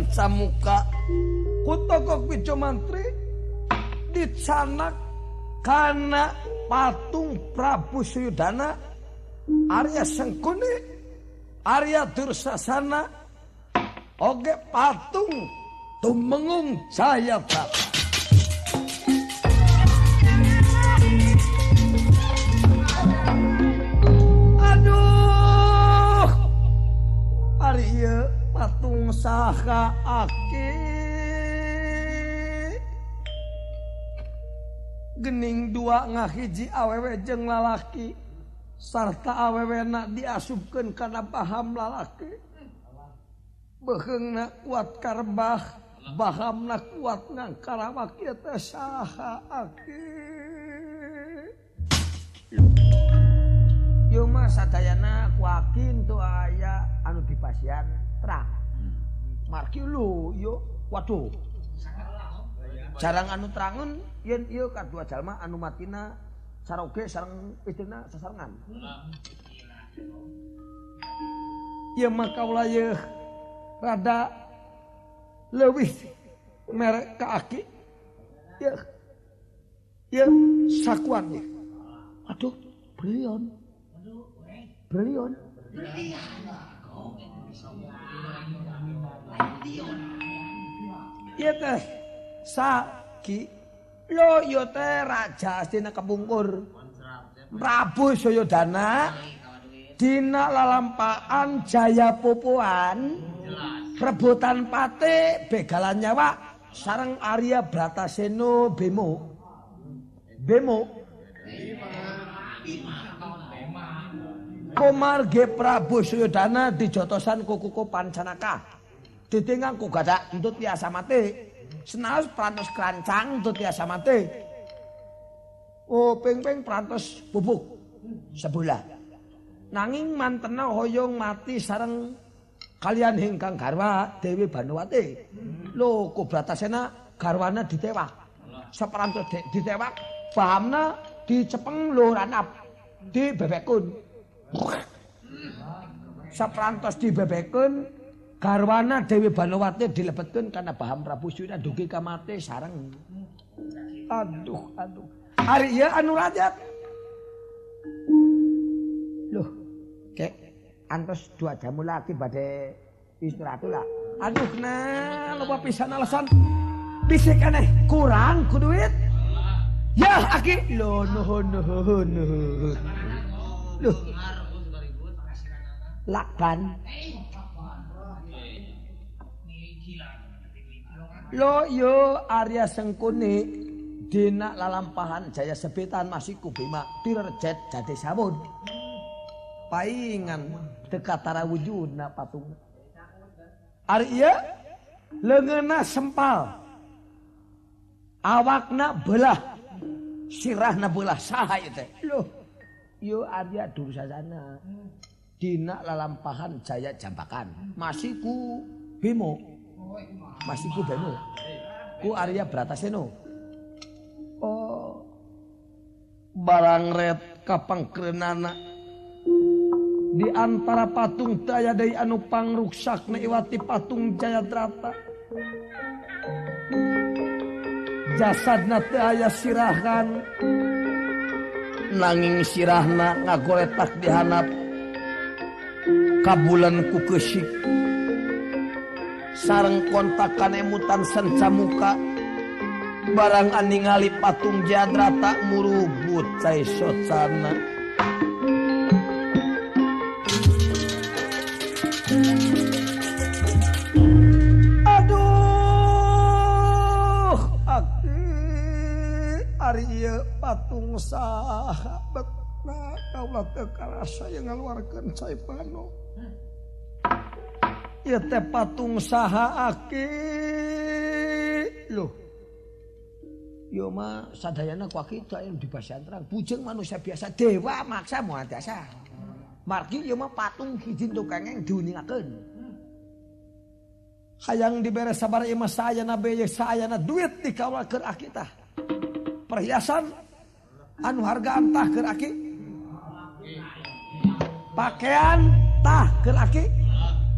sancamuka kutoko Wijo Mantri dicanak kana patung Prabu Suyudana Arya Sengkuni Arya Dursasana oge patung Tumengung Jayabata. Aduh Arya patung saha aki gening dua ngahiji awewe jeung lalaki sarta awewena diasupkeun kana paham lalaki beheungna kuat karbah bahamna kuat ngangkarawak ieu teh saha aki ieu mah sadayana kuakin tu aya anu dipasian terang marki lu ieu waduh jarang anu terangun yen ieu kadua jalma anu matina saroge sareng istrina sasarengan. Ieu mah kaula ieu rada leuwih merek ka aki. Ieu sakuan ieu. Aduh, brilian. Brilian. Ieu teh saki lo yo teh raja astina kebungkur Prabu Suyudana dina lalampaan Jaya Pupuan rebutan pate begalan nyawa sareng Arya Bratasena Bemo Komarge Prabu Suyudana dijotosan kuku Pancanaka ditinggang ku gadak entut tiasa mati senaos prantos kerancang entut tiasa mati ping-ping prantos bubuk sebelah nanging mantena hoyong mati sareng kalian hingkang garwa Dewi Banowati lho ku Bratasena garwana ditewak saprantos ditewak pahamna dicepeng lho ranap dibebekun saprantos dibebekun garwana Dewi Banowati dilebetkeun kana paham Prabu Suyudana dugi ka mati sareng aduh ari ieu anu rajat loh kek antos 2 jam lagi bade istirahat lah aduh nah loba pisan alasan bisik aneh kurang ku duit ya aki loh nuhun loh lakban lo yo Arya Sengkuni dina lalampahan Jaya Sepitan masih kubima dirjet jadi sabun paingan dekatara wujudna patung Arya leungeunna sempal awakna belah sirahna belah saha ieu teh loh yo Arya Dursasana dina lalampahan Jaya Jambakan masih ku Bimo masih ku Bemo ku Arya Bratasena barang red kapangkreunana di antara patung daya deui anu pangruksakna iwati patung Jayadrata jasadna teu aya sirahan nanging sirahna ngagoletak dihanap kabulan ku keusik sareng kontakan emutan sancamuka barang aningali patung Jayadrata murubut cai socana aduh ari ieu patung sahabatna kaula teu karasa yang ngaluarkeun cai pano ieu teh patung saha aki loh yo mah sadayana ku kita yang dibasian terang bujeng manusia biasa dewa maksa moal biasa margi ieu mah patung hiji tukangeng diuningakeun hayang dibere sabar ieu mah sayana beye sayana duit dikawalkeun akita perhiasan anu hargaan tah keur aki pakaian tah keur aki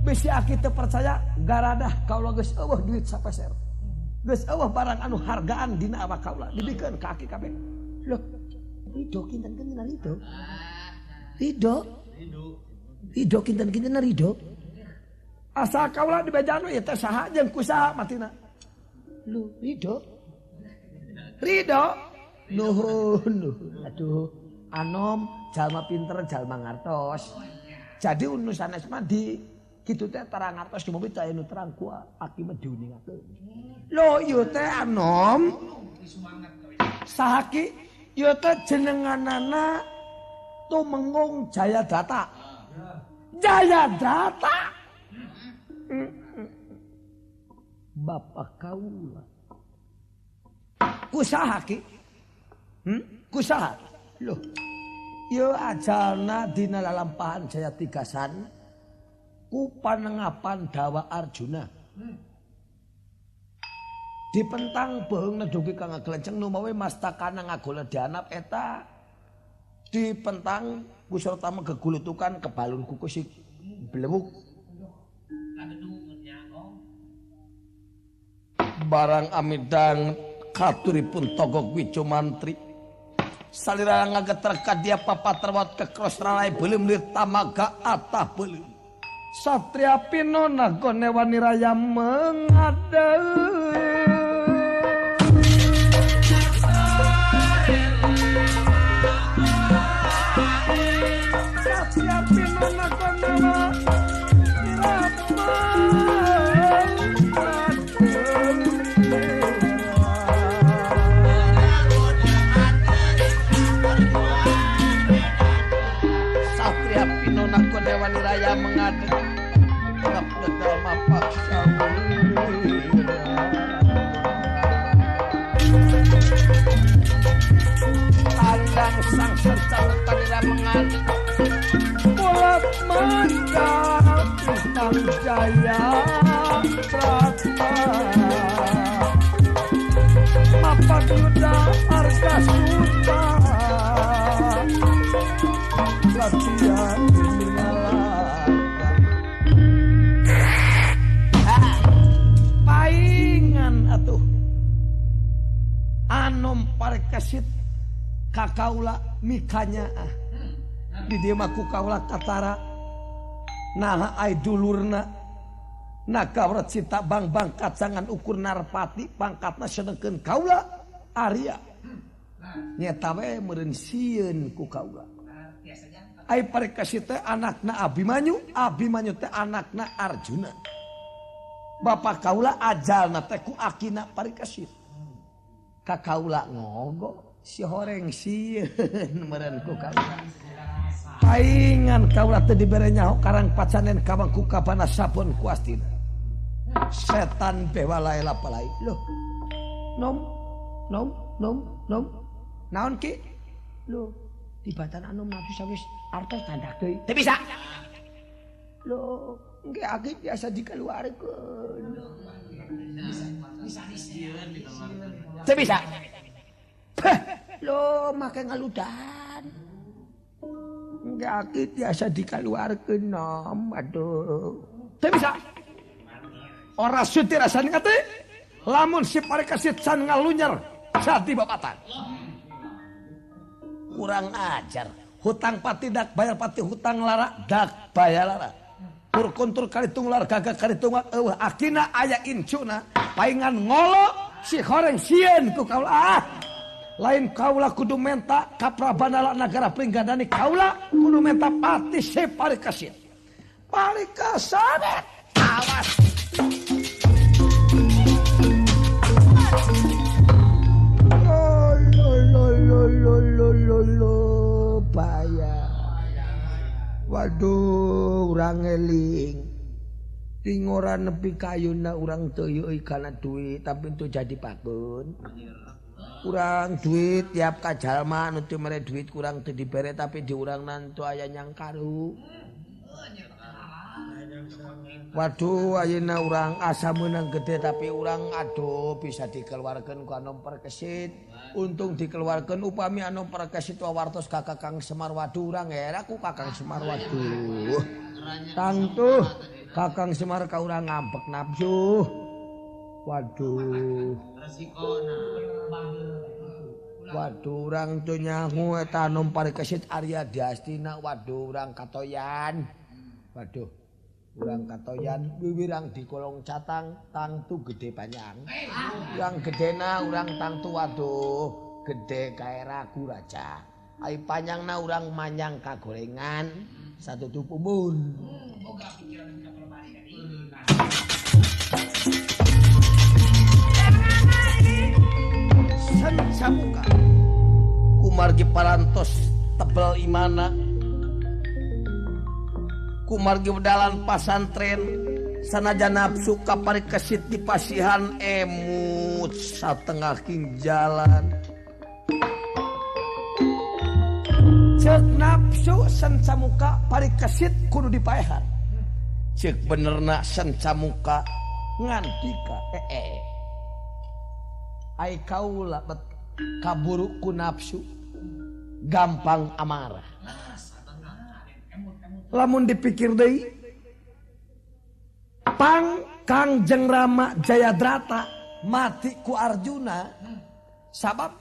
bisi aki teu percaya garadah kaula geus eueuh duit sapeser. Geus eueuh barang anu hargaan dina awak kaula dibikeun ka aki kabeh. Loh, ridho kinten-kinten ridho. Ridho kinten-kinten ridho. Asa kaula dibejano ieu teh saha jeung kusaha matina. Lu ridho. Nuhun. Aduh, anom jalma pinter jalma ngartos. Jadi unusanes mah di kitu teh tarang ngartos di mobil teh nu terang ku aki mah diuningakeun. Lo ieu teh anom sahaki ieu teh jenenganana Tumengung Jayadata. Jayadata. Bapak kaula. Kusaha ki? Kusaha? Loh. Ieu ajalna dina lalampahan Jayatigasan ku panengapan Dawa Arjuna. Dipentang beung nedugi kang ngaglenceng numawi mastakana ngagoledhanap eta dipentang kusurtama gegulutukan kebalun kukusik blewuk. Barang amidang katuripun togok wijo mantri salira ngageter kadia papaterwat kekros ralai beuleum lir tamaga atah beuleum satria pinona gone wani raya mengadeu satria pinona gone wani Dewan Raya mengadep ngapedal mapak tandang sang sercalu kanira mengadep bulat manja bintang jaya prata mapak yuda harga suta latihan anom parekasit kakaula mikanya di dieu mah ku kaula katara naha ai dulurna nakawret cita bang kacangan ukur narpati pangkatna sedengkeun kaula Arya nyata we meureun sieun ku kaula ai parekasit teh anakna Abimanyu teh anakna Arjuna bapak kaula ajalna teh ku akina parekasit kakaula ngogo si horeng sieun meureun ku kaula paingan kaula teu dibere nyaho karang pacanen kabangku kabana sabun kuastina setan bewalae lapalai loh nom naon ki loh tibatan anu nafsu sawis artos tandak deui teu bisa loh engke agi biasa dikeluarkeun teu bisa. Lo make ngaludan. Engke aki biasa dikaluarkeun nom. Aduh. Teu bisa. Ora suti rasane ate. Lamun si parekasit can ngalunyer sadi babatan. Kurang ajar. Hutang pati dak bayar pati hutang lara dak bayar lara. Tur kuntur kalitung lar gagak kalitung eueuh akina aya incuna paingan ngolo si horeng sieun ku kaula lain kaula kudu menta ka Prabandala Nagara Pringgadani kaula kudu menta pati si parekasit awas lo bayar waduh urang eling ting ora nepi kayuna urang teu euy kana duit tapi itu jadi pakun urang duit tiap kajalma anu teu mere duit kurang teu dibere tapi di urang nantu aya nyang karu waduh ayeuna urang asa meunang gede tapi urang aduh bisa dikeluarkeun ku anom parekasit untung dikeluarkeun upami anom parekasit wawartos ka Kakang Semar waduh urang era ku Kakang Semar waduh tangtuh Kakang Semar ka urang ngampek nafsu. Waduh. Waduh urang teu nyangu eta nom parikesit Arya Diastina. Waduh urang katoyan. Waduh. Urang katoyan wiwirang di kolong catang tangtu gede panjang. Urang gedena urang tangtu waduh gede kae ragu raja. Ai panjangna urang manyang kagorengan satu tupu mun. Boga pikiran ka permari tadi. San samuka. Kumargi parantos tebel imana. Kumargi bedalan pasantren sanajan nafsu kaparikesit di pasihan emut satengah king jalan. Cek nafsu sencamuka parikesit kudu dipaehan. Cek benerna sencamuka ngandika ai kaula bet kaburu ku nafsu gampang amarah. Lamun dipikir deui Kangjeng Rama Jayadrata mati ku Arjuna sabab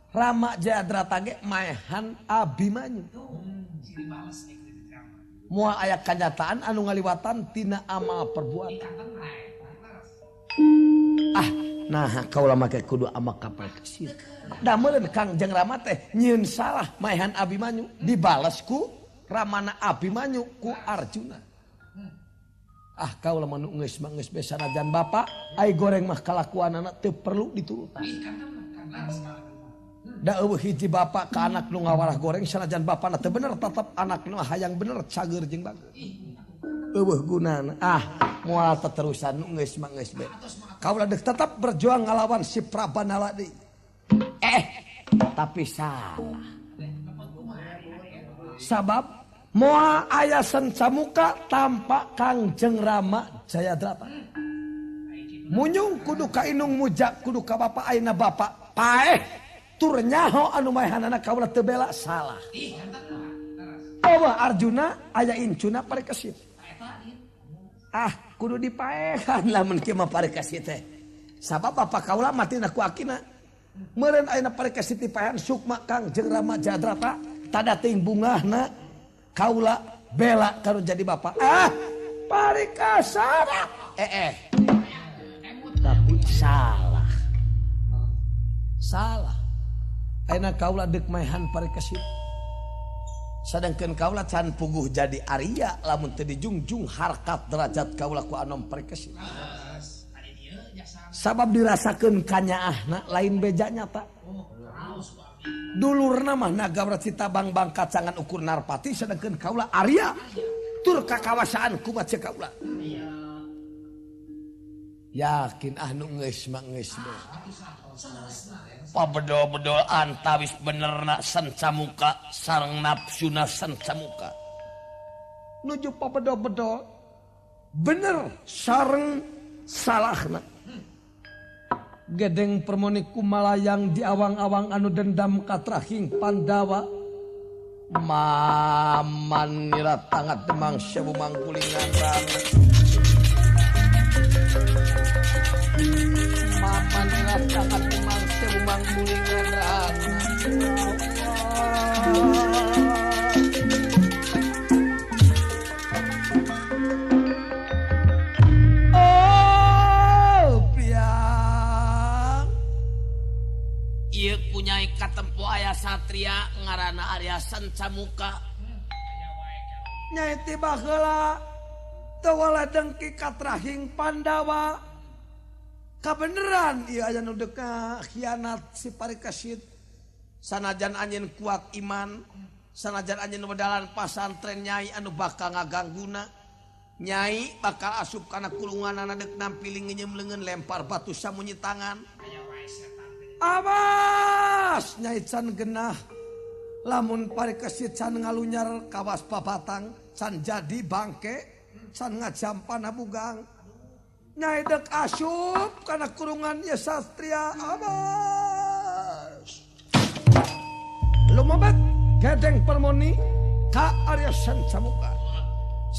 Rama Jayadrata ge maehan Abimanyu. Moal aya kanyataan anu ngaliwatan tina amal perbuatan. Nah kaula make kudu amal kaparikesit. Da meureun Kangjeng Rama teh nyieun salah maehan Abimanyu dibales ku Ramana Abimanyu ku Arjuna. Kaula manu geus geus sanajan bapa ai goreng mah kalakuanana teu perlu diturutan. Da eueuh hiji bapa ka anak nu ngawarah goreng sanajan bapana teu bener tetep anakna hayang bener cager jeung bagus. Eueuh gunana. Moal teterusan nu geus mah geus be. Kaula deuk tetep berjuang ngalawan si Prabanala deui. Tapi salah. Sabab moal aya sencamuka tanpa Kangjeng Rama Jayadrata. Munyung kudu ka indung muja kudu ka bapa ayeuna bapa paeh tur nyaho anu maehanana kaula teu bela salah. Arjuna aya incuna parikesit. Kudu dipaehan lamun kieu mah parikesit teh. Sabab bapa kaula matina ku akina. Meureun ayeuna parikesit dipaehan sukma Kangjeng Rama Jayadrata tada teuing bungahna kaula bela karo jadi bapak. Parikasana. Tapi salah. Salah. Ayeuna kaula deuk maehan parikesit. Sadangkeun kaula can puguh jadi Arya lamun teu dijungjung harkat derajat kaula ku anom parikesit. Sabab dirasakeun kanyaahna lain beja nyata. Dulurna mah Nagawra Citabang Bang Kacangan ukur Narpati sedangkeun kaula Arya tur kakawasaan kumaha ceuk kaula. Yakin nu geus mah geus be. Pabedol-bedol antawis benerna sencamuka sareng nafsuna sencamuka. Nuju pabedol-bedol bener sareng salahna. Gedeng permoni kumalayang di awang-awang anu dendam katrahing Pandawa. Maman nira tangat demang sewu mangkulingan rang. Maman nira tangat demang sewu mangkulingan rang. Ieu punyai katempo aya satria ngaranna Arya Sencamuka. Nyai ti baheula teu waledeng ki katrahing Pandawa. Kabeneran ieu aya nu deuk khianat si parikesit. Sanajan anjeun kuat iman, sanajan anjeun bedalan pasantren Nyai anu bakal ngagangguna. Nyai bakal asup kana kulunganana deuk nampiling ngeunyeum leungeun lempar batu samunyi tangan. Awas Nyai can genah lamun parikesit can ngalunyar kawas pabatang can jadi bangke can ngajampan abugang. Nyai dek asup kana kurungan ya satria. Awas lumebet gedeng permoni ka Arya Sencamuka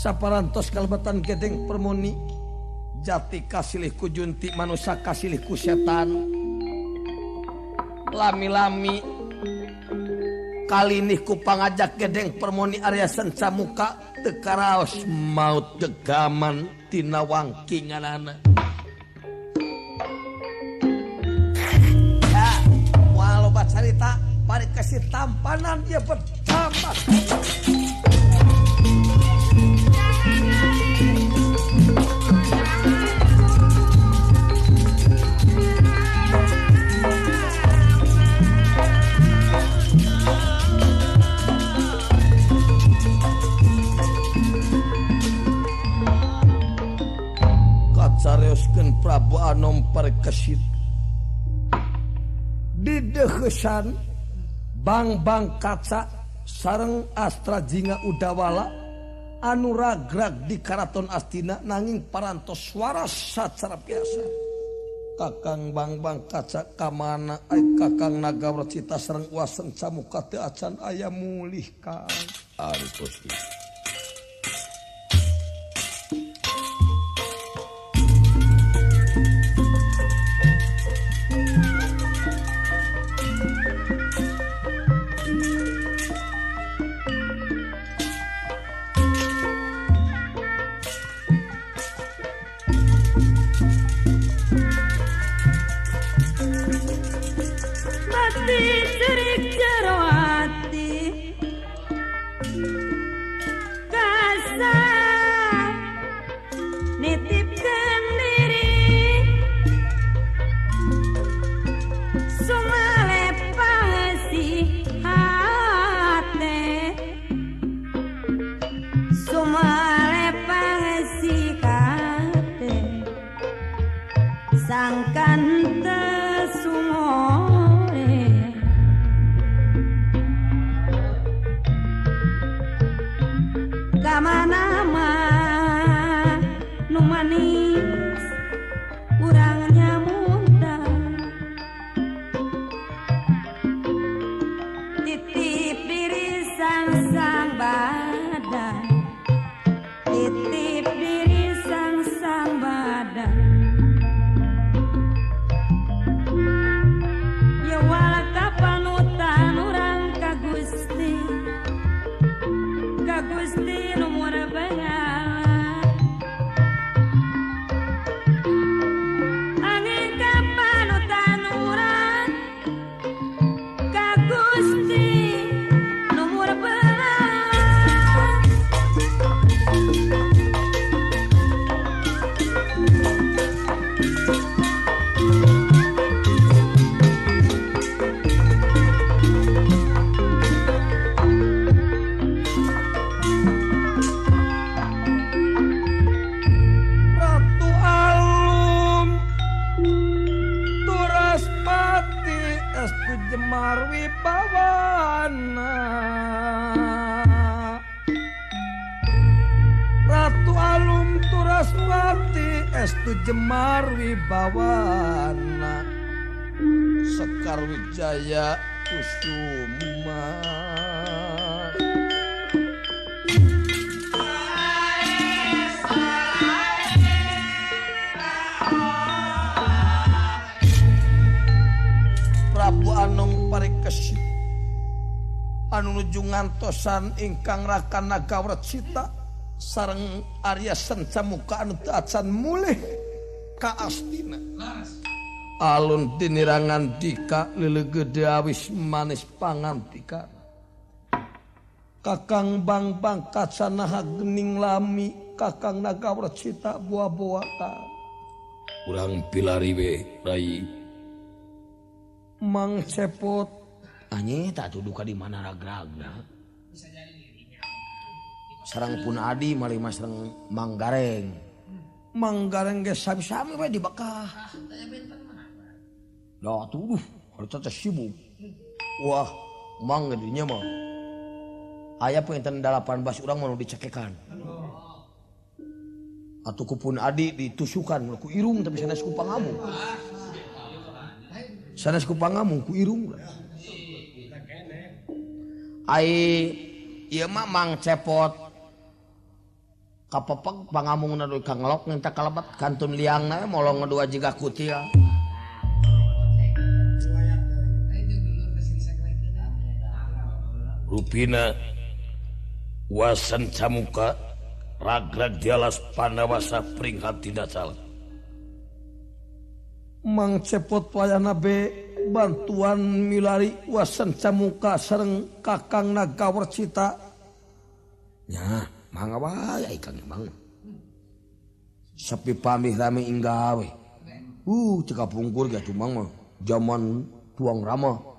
saparantos kalebatan gedeng permoni jati kasilih ku junti manusia kasilih ku setan lami-lami kalinih ku pangajak gedeng permoni Arya Sancamuka teu karaos maut degaman tina wangkinganana. Ya, walau bacarita pari kasih tampanan dia pertama. Kacareoskeun Prabu Anom Parikesit didehesan bang-bang kaca sareng Astra Jinga Udawala anu ragrag di Karaton Astina nanging parantos waras sacara biasa. Kakang bang-bang kaca kamana ai Kakang Nagawrecita sareng Waseng Camuka teu acan aya mulih Kang. Ari Gusti. Jemar wibawana Sekar Wijaya Kusuma Prabu Anom Parikesit anu nuju ngantosan ingkang Raka Nagawrecita sareng Arya Sancamuka anu teu acan mulih ka Astina. Alun tinirangan dika lelegede awis manis pangantika. Kakang bang-bang kaca naha gening lami Kakang Nagawrecita buah-buah ka. Urang pilari we Rai. Mang Cepot Anyi tak tuduh ka di mana ragragna. Sarang pun Adi malih sareng Manggareng. Manggareng ge sami-sami we dibakah. Dah tuduh, harus sibuk. Wah, mang gedinya mah. Aya pinten 18 urang mau dicekekan. Atuh kupun Adi ditusukan ku irung tapi sanes ku pangamung. Sanes ku pangamung ku irung. Ai ieu mah Mang Cepot kapepeg pangamungna deui Kang Lok minta kalebat kantun liangna molong ngedua jiga kutil. Rupina wasan camuka ragrag dialas panawasa peringkat tidak salah. Mang cepot wayahna be bantuan milari wasan camuka sareng kakang Nagawar Cita. Nya, mangga wae Kang Mang. Sepi pamih rame inggawe. Ceka pungkur ga cumang mah zaman tuang rama.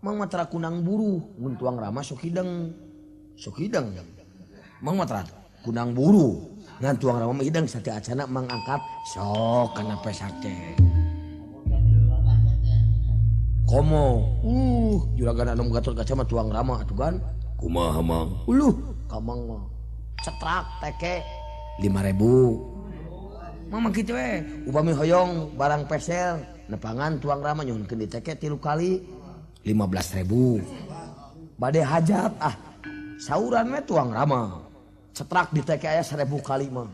Mang matra kunang buru mun tuang rama sok hideng. Mang matra kunang buru ngan tuang rama mah hideng sate acana mang angkat sok kana pesake. Komo, juragan anu Gatot Kaca mah tuang rama atuh kan. Kumaha Mang? Kamang mah cetrak teke 5.000. Mama kitu we, upami hoyong barang pesel nepangan tuang rama nyuhunkeun di teke 3 kali 15.000. Bade hajat sauran we tuang rama. Cetrak di teke aya 1.000 kali mah.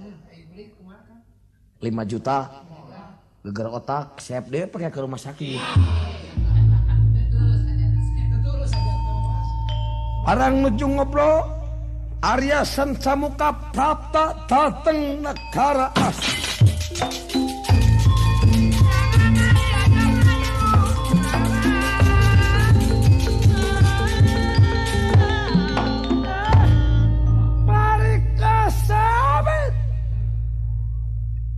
5 juta. Geger otak, siap deh pakai ke rumah sakit. Arang nuju ngobrol Arya Sancamuka Prapta dateng negara asli. Parika sabet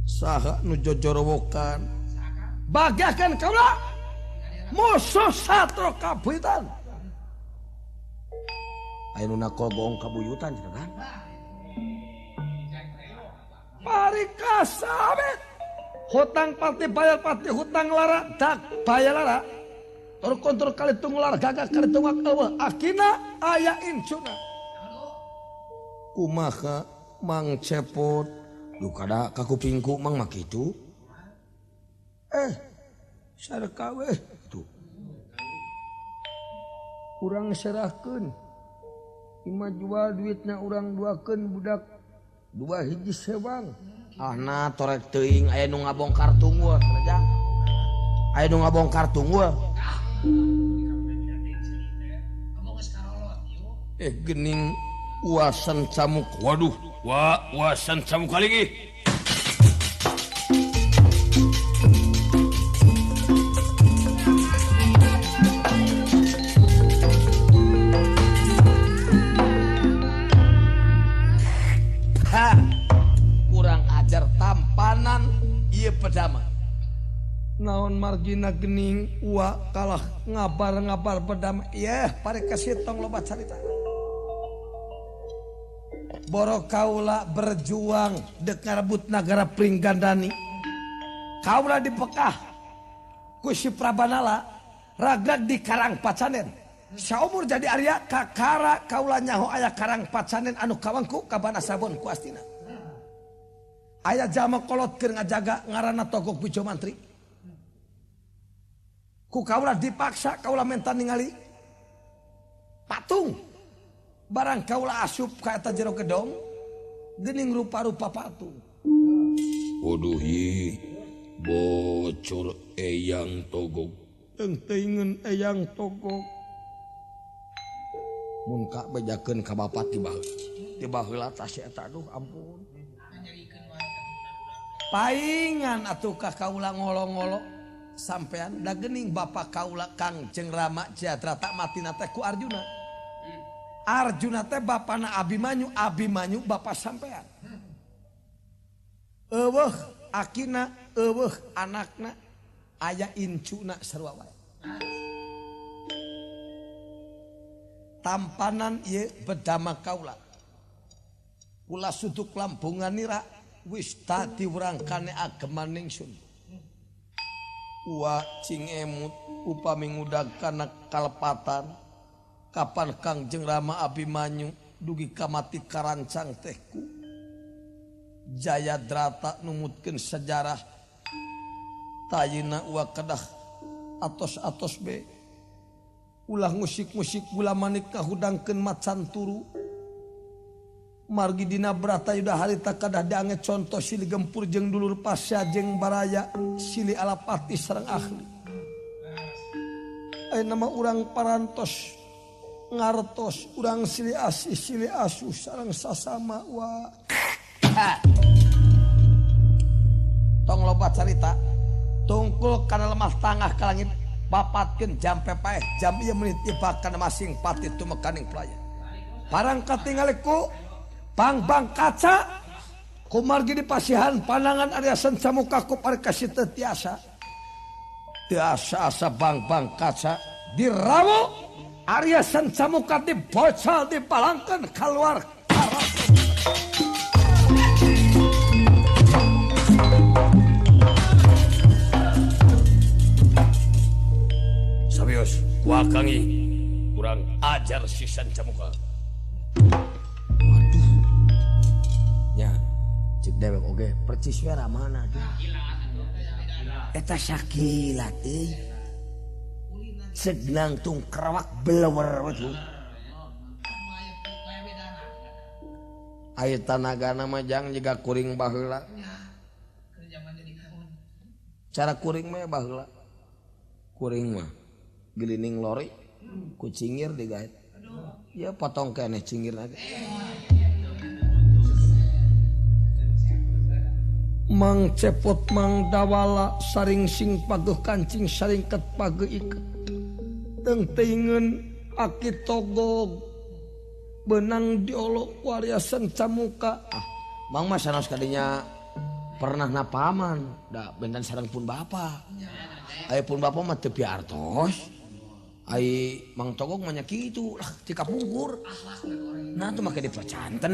saha nu jojorowokan bagakan kaula musuh satro kabuyutan. Ayo nakol bohong kabuyutan kan? Parika sabet hutang pati bayar pati hutang lara dak bayar lara terkontrol kali tung lara gagak kali tungak eueuh akina aya incuna kumaha Mang Cepot duh kada kakupingku Mang mah kitu sareka we tuh urang serahkeun ima jual duitna urang duakeun budak 2 hiji sewang. Ahna torek teuing aya nu ngabongkar tunggul sanajang. Aya nu ngabongkar tunggul. Gening wasan camuk. Waduh, wasan camuk kali lagi. Kurang ajar tampanan ieu pedama. Naon margina gening uwa kalah ngabar-ngabar pedama. Pareka sitong loba carita. Boro kaula berjuang dek ngarebut nagara Pringgandani. Kaula di Pekah ku si Prabanala ragrag di Karang Pacanen. Saumur jadi Arya kakara kaula nyaho aya Karang Pacanen anu kawangku kabana sabon ku astina. Aya jalma kolot keur ngajaga ngaranna Togog Pujo Mantri. Ku kaula dipaksa kaula menta ningali patung. Barang kaula asup ka eta jero gedong geuning rupa-rupa patung. Waduh bocor Eyang Togog. Teuingeun Eyang Togog. Mun ka bejakeun ka bapa tiba heula tas eta aduh ampun. Paingan atuh ka kaula ngolo-ngolo sampean da geuning bapa kaula Kang Jeng Rama Jadrata matina teh ku Arjuna. Arjuna teh bapana Abimanyu bapa sampean. Eueuh akina eueuh anakna aya incuna sarua wae. Tampanan ieu bedama kaula. Kula suduk lampungan nira wis tadi urang kane ageman ningsun. Wa cing emut upami ngudag kana kalepatan kapan Kang Jeng Rama Abimanyu dugi kamati karancang tehku Jayadrata numutkeun sejarah tayina wa kedah atos-atos be ulah musik-musik gula manik kahudangkeun macan turu margi dina brata yuda harita kadah dianget contoh silih gempur jeung dulur pasya jeung baraya silih alapati sareng ahli. Nama urang parantos ngartos urang silih asih silih asuh sareng sasama wa. Tong loba carita tungkul kana lemah tangah ka langit papatkeun jam pepaeh jam ieu menit ibakan masing pati tumekaning pelaya. Parang katingali ku bang kaca kumargi di pasihan pandangan Arya Sancamuka ku parkasi teu tiasa. Tiasa asa bang kaca diramu Arya Sancamuka dibocol dipalangkeun keluar karas. Sabios kuakangi kurang ajar si Sancamuka. Waduh. Ya, cek dewek oge percis we ramana tuh. Eta sakila teh. Segnang tung kerawak belewer we tuh. Aya tanagana mah jang jiga kuring baheula. Cara kuring mah baheula. Kuring mah gelining lori ku cingir digait. Ya potong keneh cingir lagi. Mang cepot mang dawala saring sing paguh kancing saring ket paguh iket. Teng teingeun aki togog benang diolok Arya Sancamuka. Mang mah sanes kadinya pernah napaman da benten sareng pun bapa. Aya pun bapa mah teu piartos. Ai Mang Togog mah nya kitu lah tika pungkur. Nah teu make dipercanten.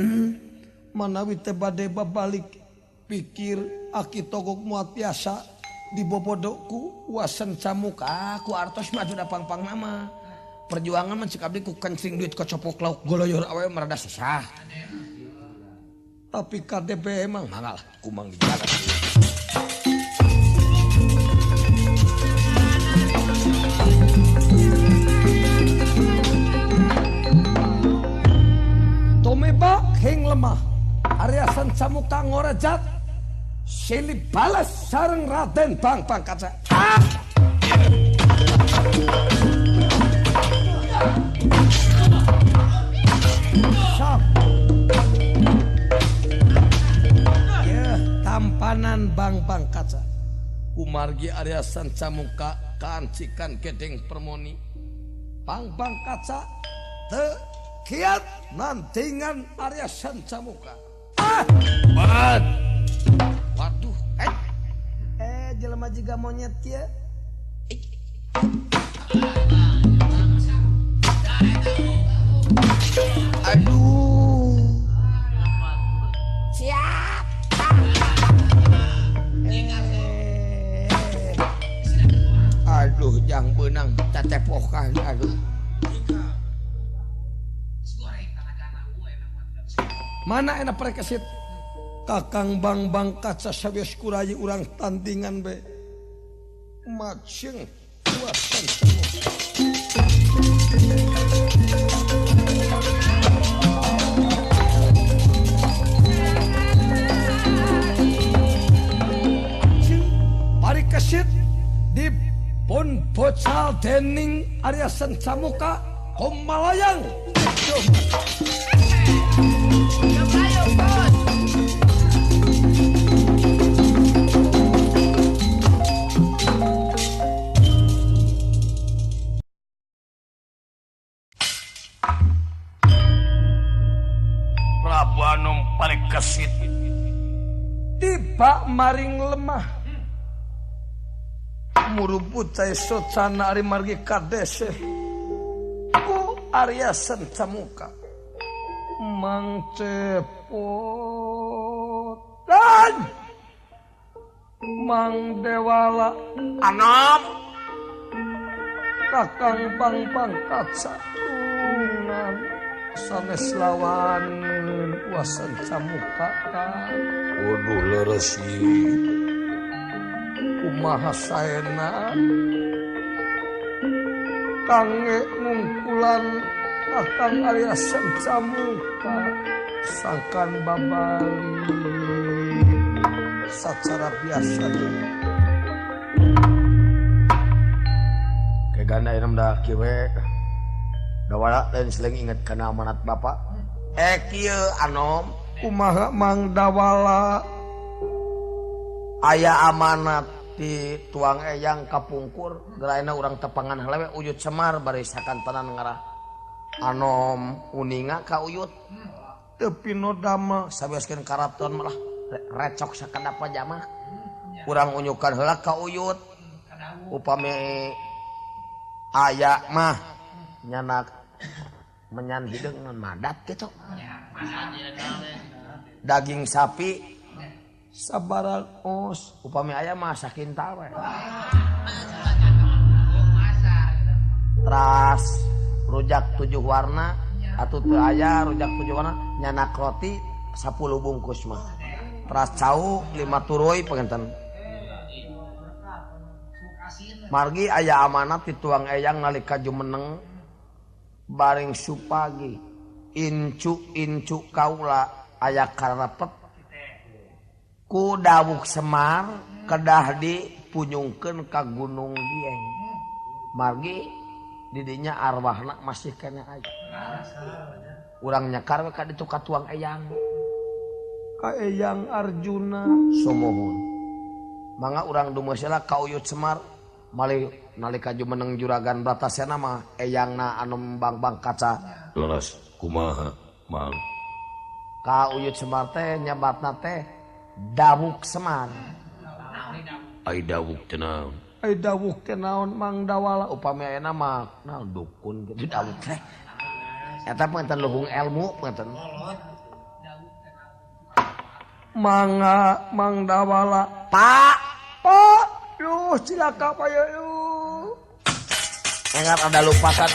Manawi teh bade babalik pikir aki Togog moal tiasa dibobodoku Wa Sancamuka ku artos mah atuh pang-pang nama. Perjuangan mah cek abdi ku kencing duit kocopok lauk goloyor awe marada susah. Tapi KDP emang mangal ku mang dijaga. Tumeba hing lemah Arya Sancamuka ngorejat silih balas sareng Raden Bang Kaca. Ya tampanan Bang Kaca kumargi Arya Sancamuka kancikan gedeng permoni Bang Kaca teu kiat nantingan Arya Sancamuka. Bat. Waduh, jelema jiga monyet ya. Aduh. Siap. Aduh, jang beunang tetepokan aduh. Mana enak prekesit Kakang Bang Kaca sabios kurayi urang tandingan be maceng kuasan semua parikesit di pun bocal dening Arya Sancamuka Komalayang. Prabu Anom Parikesit tiba maring lemah murubut cai socana ari margi kadese ku Arya Sancamuka Mang Cepot dan Mang Dewala Anom Kakang Bang Kaca tungan sanes lawan Wa Sancamuka kan waduh leres kumaha saena kange ngungkulan Kakang Arya Sancamuka sangkan babali secara biasa kegana enam dah kiwe dawala dan seling ingat kana amanat bapak kieu anom kumaha mang dawala aya amanat di tuang eyang kapungkur geraina urang tepangan halewe Uyut Semar bari sakantanan ngarah anom uninga ka Uyut tapi no dama sabiaskeun karaton malah recok sakadapa jamah urang unyukan heula ka Uyut upami aya mah nyanak menyan hideung ngan madat gitu daging sapi sabarang os upami aya mah sakintal we teras rujak 7 warna atuh teu aya rujak 7 warna nyanak roti 10 bungkus mah teras cau 5 turuy panganten margi aya amanat di tuang eyang nalika jumeneng baring supagi incu kaula aya karepet ku dawuk Semar kedah dipunyungkeun ka Gunung Dieng margi didinya arwahna masih kena aya urang nyakar we ka ditu ka tuang eyang ka Eyang Arjuna somohun mangga urang dumeusela ka Uyut Semar malih nalika jumeneng juragan Bratasena mah eyangna anu bang kaca leres kumaha mang ka Uyut Semar teh nyabatna teh Dawuk Semar ai dawuk teh naon ai dawuk teh naon mang dawala upami aya mah naon dukun gitu dawuk teh eta panten luhung ilmu panten mangga mang dawala pak yuh cilaka apa ya yuh enggak ada lupakan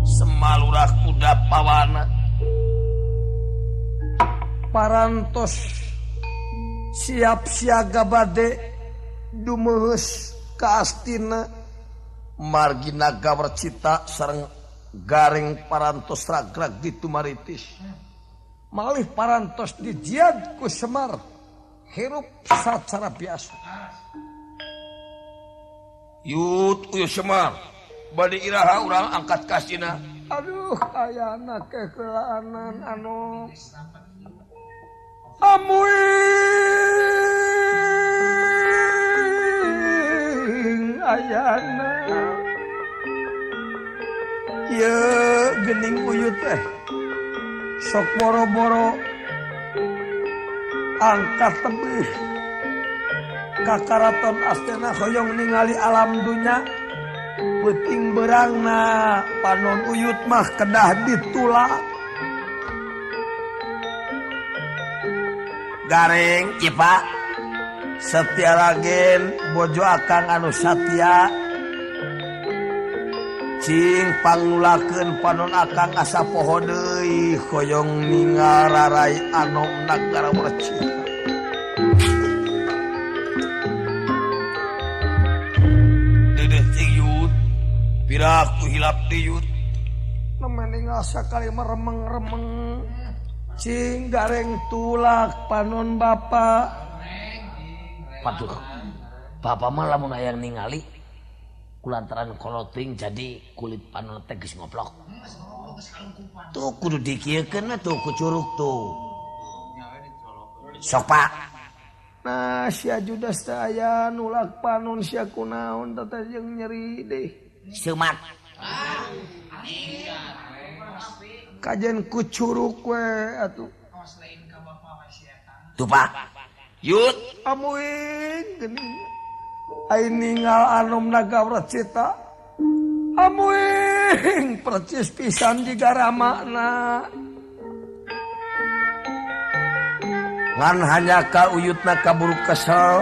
semalurah kuda pawana parantos siap siaga bade dumeus ka Astina margi naga Wercita sareng garing parantos ragrag di Tumaritis malih parantos dijiad ku Semar hirup sacara biasa Yut Uyut Semar bade iraha urang angkat ka Astina aduh ayana kekelaanan anu amuing ayana ye gening Uyut teh sok boro-boro angkat tebih ka karaton Astina hoyong ningali alam dunya peuting beurangna panon Uyut mah kedah ditulak garing ieu Pak Satya Ragen bojo akang anu satya cing pangulakeun panon akang asa poho deui hoyong ningararai anom nagara Wercita dedeh cing Yut pirah ku hilap di Yut nemening asa kali meremeng-remeng cing gareng tulak panon bapa patuh bapak mah lamun aya ningali kulantaran koloting jadi kulit panon teh geus ngoplok tuh kudu dikieukeun tuh ku curug tuh sok Pak nah sia Judas teh aya nulak panon sia kunaon teh jeung nyeri deui seumat kajen ku curug we atuh tuh Pak Yut amuing geuning ai ningal anom naga Wercita amuing percis pisan digaramana ngan hanya ka Uyutna kaburu kesel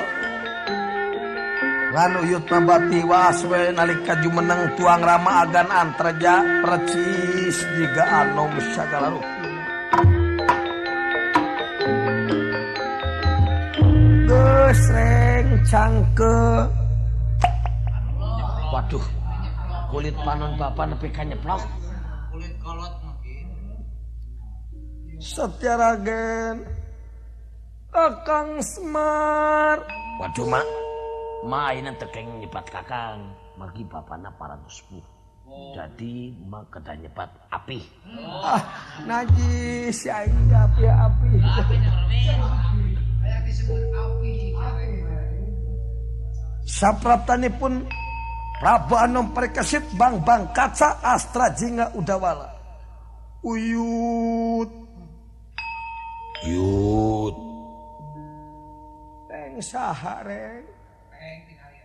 ngan Uyutna bati was we nalika jumeneng tuang rama agan antreja percis jiga anom sagala rupa sreng cangke. Waduh, kulit panon bapak nepi ka nyeplok. Kulit kolot mungkin. Satya Ragen Kakang Semar. Waduh mak, ayeuna teu keng nyepat kakang, magi bapana parantos sepuh. Jadi mak kedah nyepat api. Najis ya aing api. Kayak disebut api. Sapraptanipun Prabu Anom Parikesit Bang Kaca Astra Jingga Udawala. Uyut. Reng saha reng?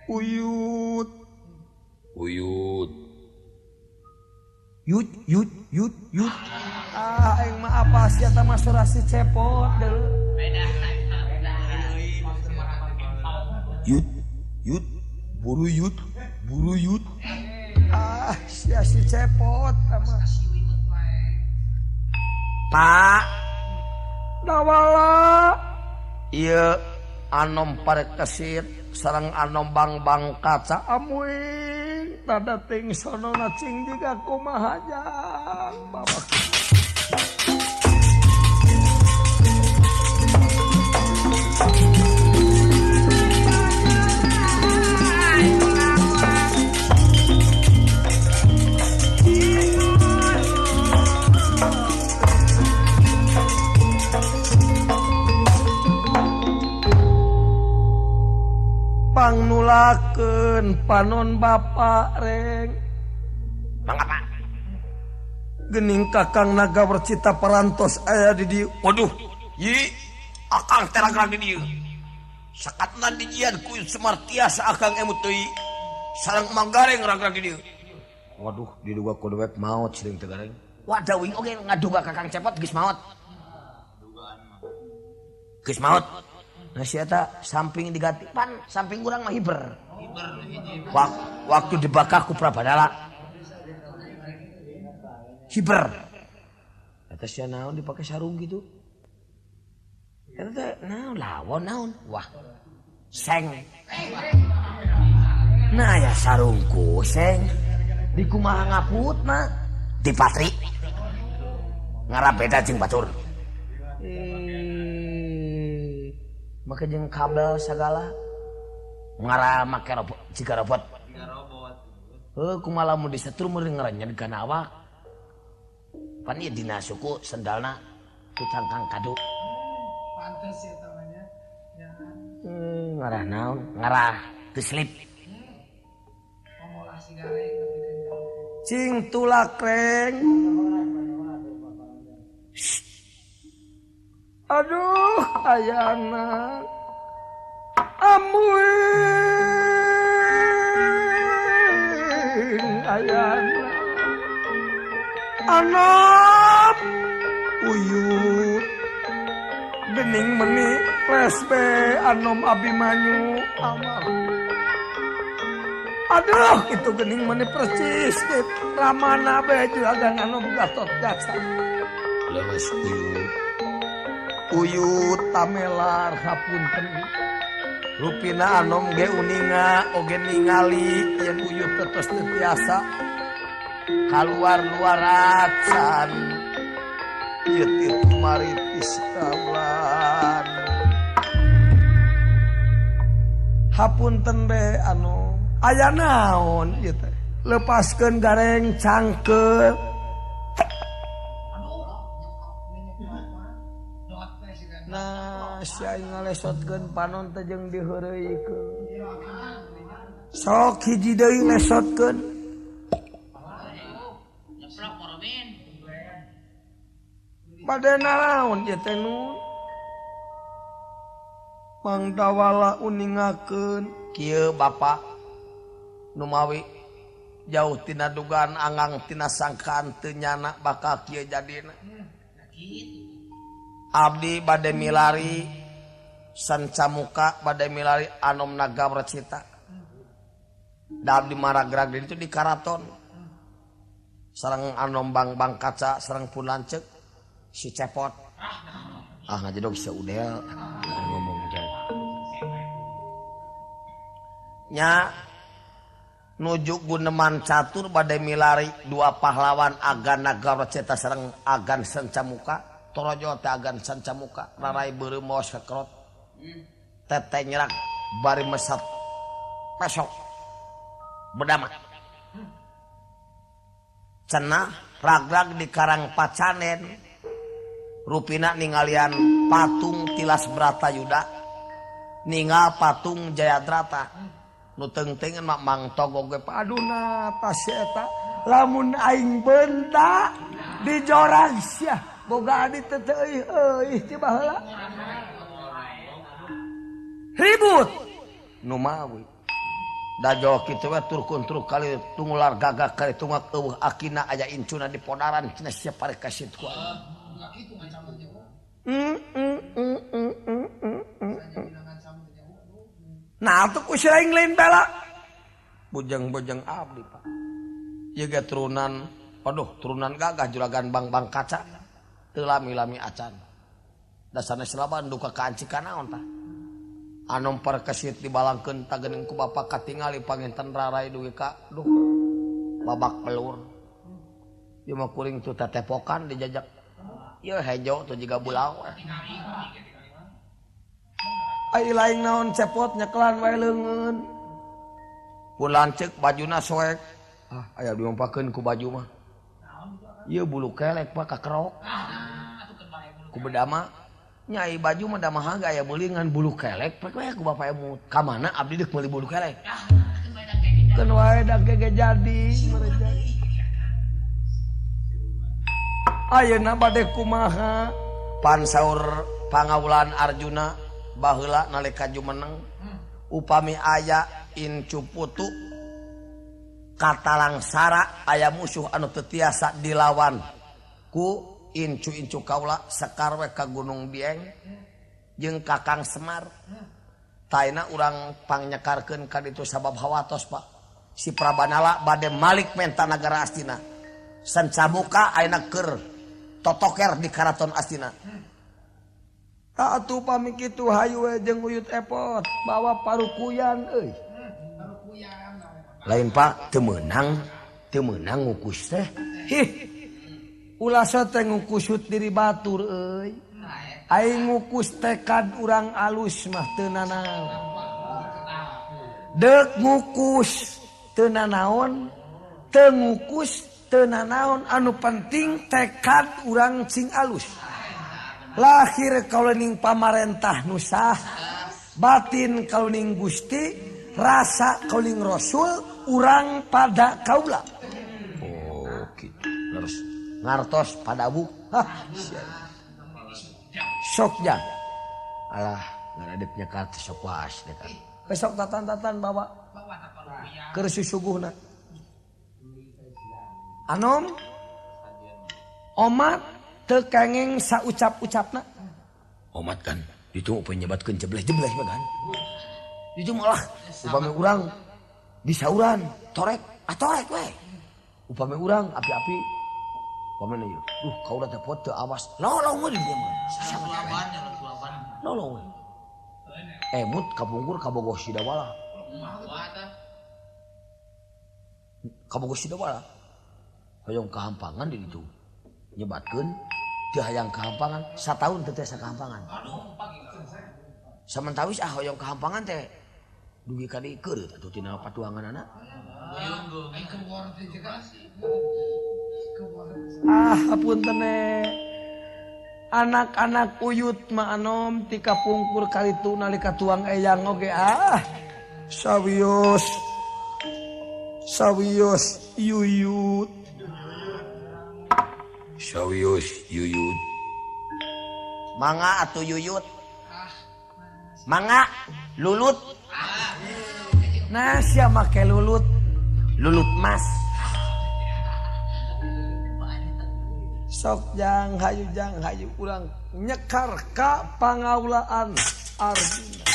Uyut. Yut. Aing mah apa sih eta mah surasi cepot deuleu. Yut. Buru yut. Sia si cepot mah. Pak, Dawala. ieu Anom Parikesit sareng Anom Bang Kaca Amuing tada ting sono cing jiga kumaha jang babak. Pangnulakeun panon bapak reng. mangapa? Gening Kakang Naga Wercita parantos aya di dieu. Waduh, yi akang teragrag di dieu. Sakatna dijian ku Semar tiasa akang emut teuy. Sareng manggareng ragrag di dieu. Waduh, diduga kodewek maot sering teu gareng. Wadawing oge ngaduga kakang cepot geus maot. Geus maot. Nah si eta samping diganti Pan samping urang mah hiber. Waktu dibakar ku Prabadala. Hiber. eta sia naon dipake sarung gitu. Eta teh naon lawon naon? Wah. Seng. Nah ya sarungku seng. Di kumaha ngaput mah? Di Patri. Ngarap beda jeung batur. Make jeung kabel sagala. Ngarah make robot jika robot. Kumaha lamun disetrum meureun ngaranjeun kana awak. Pan ieu dina suku sendalna ku cangkang kado. Pantes ya namanya. Ngarah naon? Ngarah teu slip. Momolah si gareng tapi kencang. Cing tulak reng. Aduh, ayana. Amuing ayana. Anom uyut. Gening meni lesbe Anom Abimanyu amal. Aduh, itu gening meni persis Ramana be juragan Anom Gatot Kaca. Leres uyut. Uyut tamelar hapunten. Rupina Anom ge uninga oge ningali yen uyut tetes teu tiasa kaluar-luaracan. Ieu itu maritis kaulan. Hapunten be Anom. Aya naon ieu teh? Lepaskeun gareng cangkeut. Nah, si aing ngalesotkeun panon teh jeung diheureuykeun. Sok hiji deui lesotkeun. Nyeplok Robin. Bade naon ieu teh nu? Mang Dawala uningakeun Kieu Bapak nu mawi jauh tina dugaan angang tina sangkaan teu nyana bakal kieu jadina. Abdi bade milari sancamuka bade milari Anom Naga Wercita. Da abdi maragrag itu di karaton. Sareng Anom Bang Kaca sareng pun lanceuk si cepot. Ngajedog saudel ngomong jalan. nya nuju Guneman Catur badai milari dua pahlawan Agan Nagara Ceta sareng Agan Sancamuka torojo teh Agan Sancamuka rarai beureum maos kekrot teteh nyerang bari mesat pesok bedama cenah ragrag di Karang Pacanen rupina ningalian patung Tilas Bratayuda ningal patung Jayadrata nu teuing-teuing mak Mang Togo ge paduna tas eta lamun aing beunta di jorang sia boga adi teu euy ti baheula ribut nu mawi da jauh kitu we turkun-turuk kali tungular gagak kali tungak eueuh akina aya incuna di podaran cenah sia pare ka situ Kitu ngancam teh. Nah tuh ku sering lain bela bujang-bujang abdi pak jaga turunan turunan gagah juragan bang kaca teu lami-lami acan dasarna selaban duka kaancikan naon tah anu parkesit dibalangkeun tagening ku bapa katingali panginten rarai dugi ka babak pelur ieu mah kuring tuh tetepokan dijajak ieu hejo tuh jiga bulau ai lain naon cepot nyeklan wae leungeun pun lanceuk bajuna soek aya diompakeun ku baju mah ieu bulu kelek pak kakerok ku bedama nyai baju mah da mahal aya meuli ngan bulu kelek pek we ku bapa emu ka mana abdi deuk meuli bulu kelek keun wae da gege jadi ayeuna bade kumaha pan saur pangawulan Arjuna baheula nalika jumeneng upami aya incu putu katalangsara aya musuh anu teu tiasa dilawan ku incu-incu kaula sekar we ka Gunung Dieng jeung Kakang Semar taina urang pangnyekarkeun ka ditu sabab hawatos Pak si Prabanala bade malik menta nagara Astina Sancamuka ayeuna keur totoker di Karaton Astina atuh pami kitu hayu we jeung uyut epot bawa parukuyan euy lain Pak teu meunang ngukus teh ulah teh ngukusut diri batur euy aing ngukus tekad urang alus mah teu nanaon deuk ngukus teu nanaon teu ngukus teu nanaon anu penting tekad urang sing alus lahir kaulening pamarentah nu sah batin kaulening Gusti rasa kaulening Rasul urang pada kaula oh kitu terus ngartos padabu sokja alah ngaradep nyekat sok waas dekat besok tatan-tatan bawa keur susuguhna anom omat teu kenging saucap-ucapna omat kan ditu penyebatkeun jebleh-jebleh kan ditu malah upami urang disauran torek torek we upami urang api-api upami ieu kaula teh pot teu awas nolong we di dieu mah nolong we emut kapungkur kabogoh sidawala hoyong kahampangan di ditu nyebatkeun teu hayang kahampangan sataun teu tiasa kahampangan samantawis hoyong kahampangan teh dugi ka dieu keur atuh tina patuanganana hapunten anak-anak uyut mah anom ti kapungkur kalitu nalika tuang eyang oge sawios yuyut sawios yuyut mangga atuh yuyut mangga lulut nah sia make lulut mas sok jang hayu urang nyekar ka pangaulaan Arjuna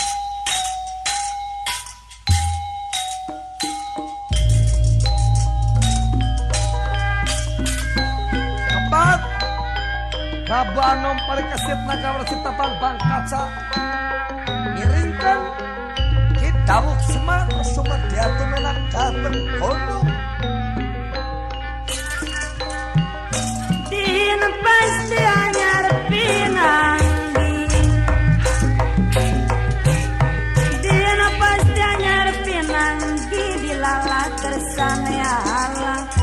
kepat kabanom parikesit nagara citapan bangkaca miringkan kita dawuh Semar sumedya tumenak dhateng kono din pasti anyar pinanggi din pasti anyar pinanggi dilala kersane Allah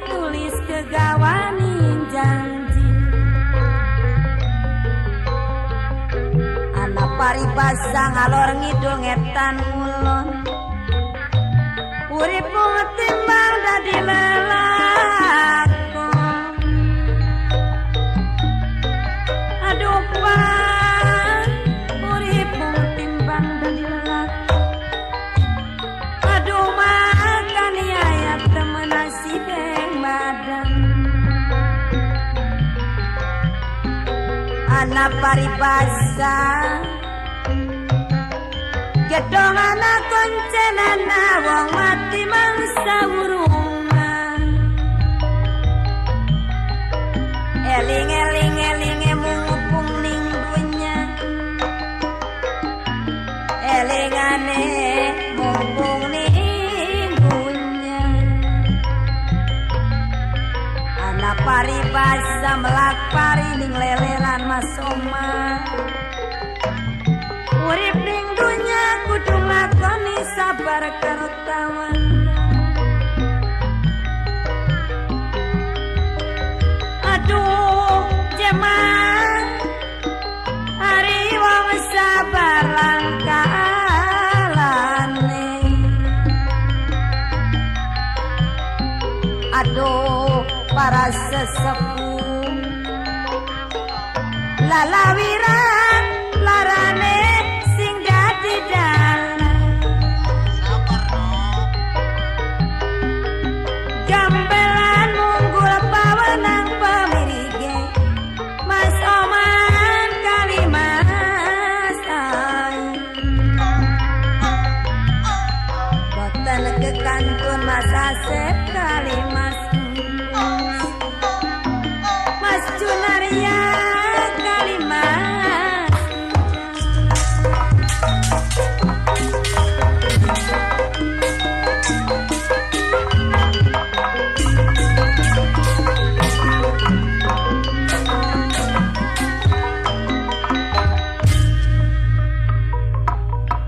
tulis kegawanin janji anak paribasa ngalor ngidul ngetan ulon urip timbang dadi lelakon aduh pan urip timbang dadi lelakon aduh makan ayat temen nasib anak paribasa gedong anak koncenana wong mati mangsa urungan eling eling eling mungupung ning dunya elingane mumpung ning dunya anak paribasa melak pari ning leleran mas oma urip ning dunya kudu ngakoni sabar kertawan aduh jemaah hari wong sabar langkalane aduh para sesepuh lalawiran larane sing dadi dalan gambelan munggul pawenang pamirige Mas Oman kalimas boten kekantun Mas Asep kalimas Mas Junaria kalimas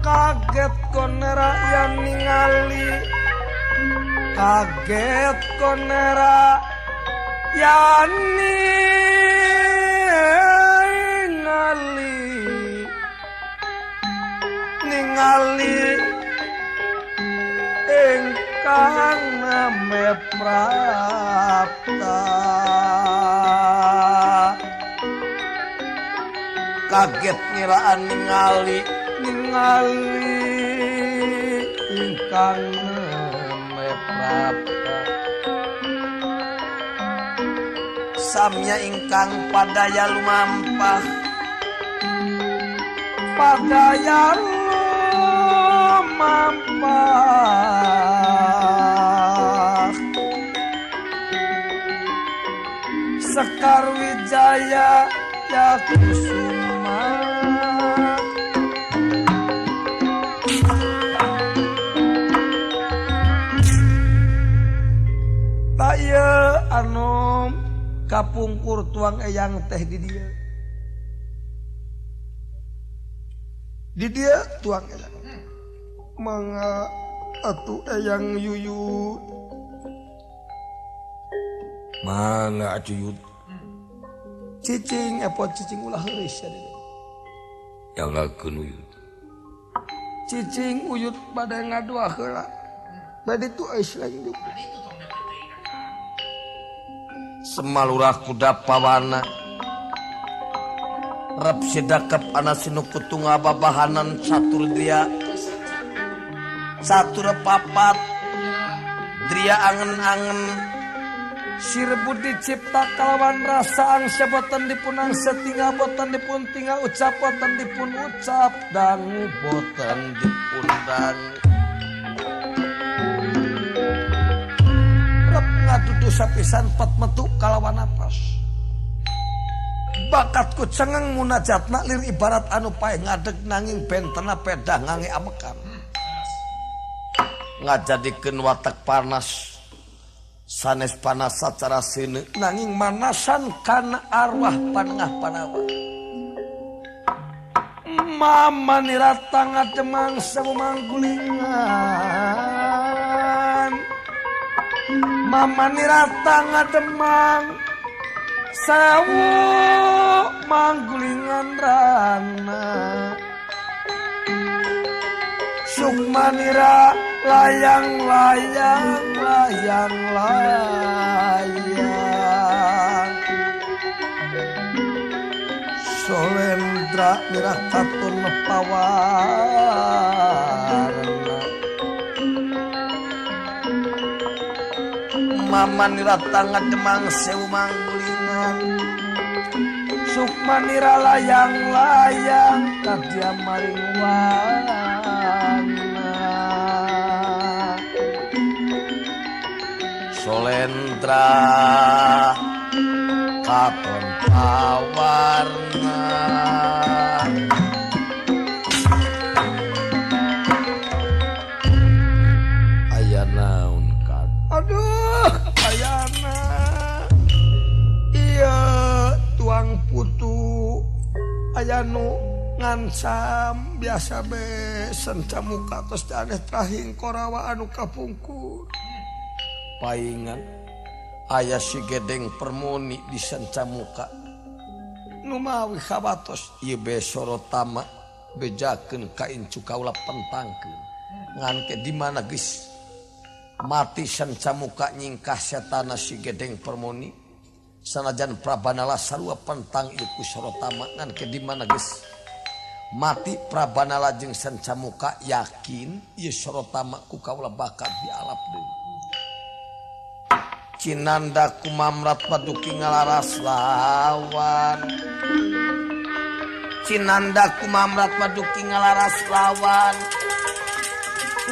kaget konera yang ningali kaget konera yang ningali ingkang name Prapta kaget ngiraan ningali ingkang name Prapta samya ingkang padaya lumampah padaya lumampah Sekar Wijaya ya kusuma taya anu kapungkur tuang eyang teh di dia tuang eyang manga atu eyang yuyut manga cuyut cicing epot cicing ulah heureus ya ngakeun uyut cicing uyut bade ngadua heula Bade itu Islam. Semalurah kuda pawana. Rep sidakep ana sinu kutunga babahanan catur dria. Catur papat. Dria angen-angen. Sirbu dicipta kalawan rasa angsa boten dipun angsa tinggal boten dipun tinggal ucap boten dipun ucap dangu boten dipun dangu. Rep ngadudu sapisan pet metu kalawan napas. Bakatku cengeng munajatna lir ibarat anu pae ngadeg nanging bentena pedah ngange amekan. Ngajadikeun watak panas. Sanes panas sacara sini nanging manasan kana arwah panengah panawa. Mama nirata ngademang semanggulingan. Mama nirata ngademang sewu manggulingan rana. Sukmanira layang-layang Solendra mirah katun pawarna Mama nira tangan demang sewu manggulingan Sukmanira layang-layang kadia maring wana Solendra katon pawarna aya naon kan aduh ayana iya tuang putu aya nu ngansam biasa be senca muka tos aneh trahing korawa anu kapungkur paingan aya si gedeng permoni di senca muka numawi kabatos ieu be sorotama bejakeun kain cukaula pentangkeun ngan ke di mana geus mati senca muka nyingkah setana si gedeng permoni sanajan prabanala sarua pentang ieu ku sorotama ngan ke di mana geus mati prabanala jeung senca muka yakin ieu sorotama ku kaula bakal dialap deui Cinanda kumamrat paduki ngalaras lawan Cinanda kumamrat paduki ngalaras lawan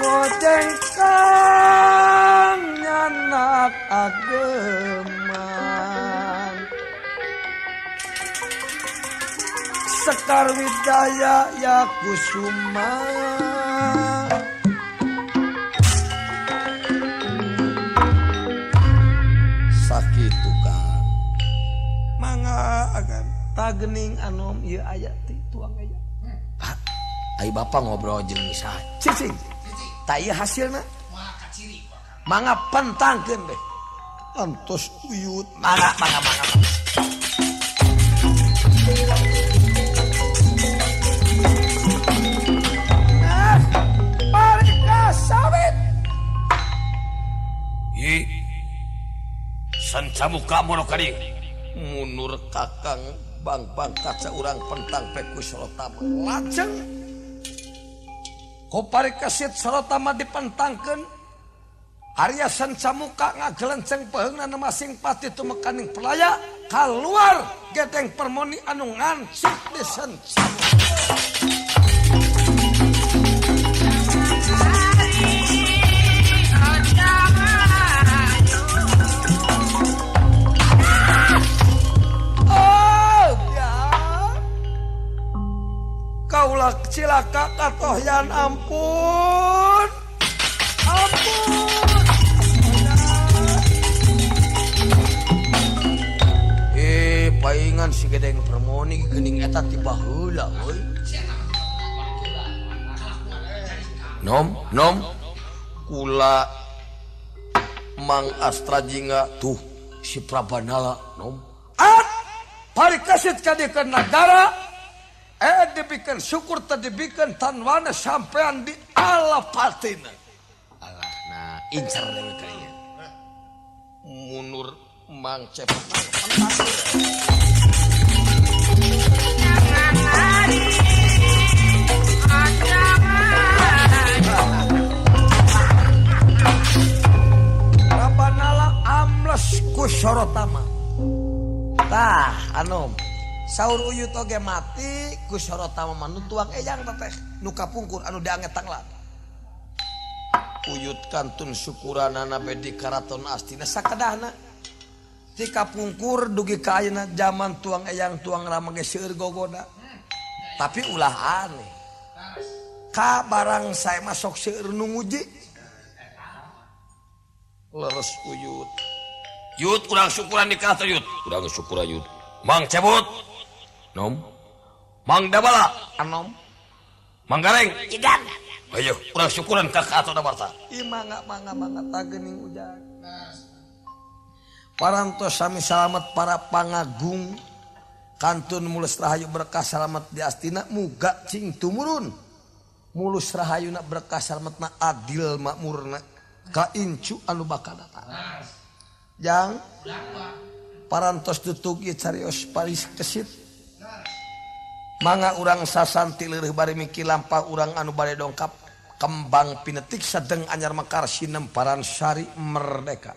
Ngojeng kang nyanak ageman Sekar Widaya ya kusuma sakitu kan mangga agan tagening anom ieu aya ti tuang aya ai bapa ngobrol jeung misah cicing ta ieu hasilna mangga pentangkeun beh antos uyut mangga parika sawit sanca muka monokari munur kakang bang kaca urang pentang peku sorotama lajeng kopari kasit sorotama dipentangkeun Arya sanca muka ngagelenceng peheungna masing pati tumekaning pelaya keluar gedeng permoni anu ngancik di sanca muka kaulah cilaka katohyan ampun paingan si gedeng permoni geuning eta ti baheula euy nom kula Mang Astra jingga tuh si Prabanala nom parikasit kadikeun nagara dibikeun syukur teh dibikeun tanwana sampean di alapatina. Alah nah incer dewe kalian munur mang cepet Rabanala amles ku sorotama tah anu saur uyut oge mati ku sorotama manu tuang eyang teh nu kapungkur anu dianget tanglat uyut kantun syukuranana bedi karaton astina sakedahna ti kapungkur dugi ka ayeuna zaman tuang eyang tuang rama ge seueur gogoda tapi ulah aneh ka barang sae masok seueur nu nguji leres uyut yut kurang syukuran nikah teh yut kurang syukuran yut mang cebut nom mang dabala anom mang gareng Jidan. ayo kurang syukuran kakak atau dabarta ieu mangga tagening ujan parantos sami salamet para pangagung kantun mulus rahayu berkah salamet di astina muga cing tumurun mulus rahayuna berkah salametna adil makmurna ka incu anu bakal datang jang parantos tutug ieu carios palis kesit mangga urang sasanti leureuh bari miki lampah urang anu bade dongkap kembang pinetik sedeng anyar mekar sinemparan sari merdeka.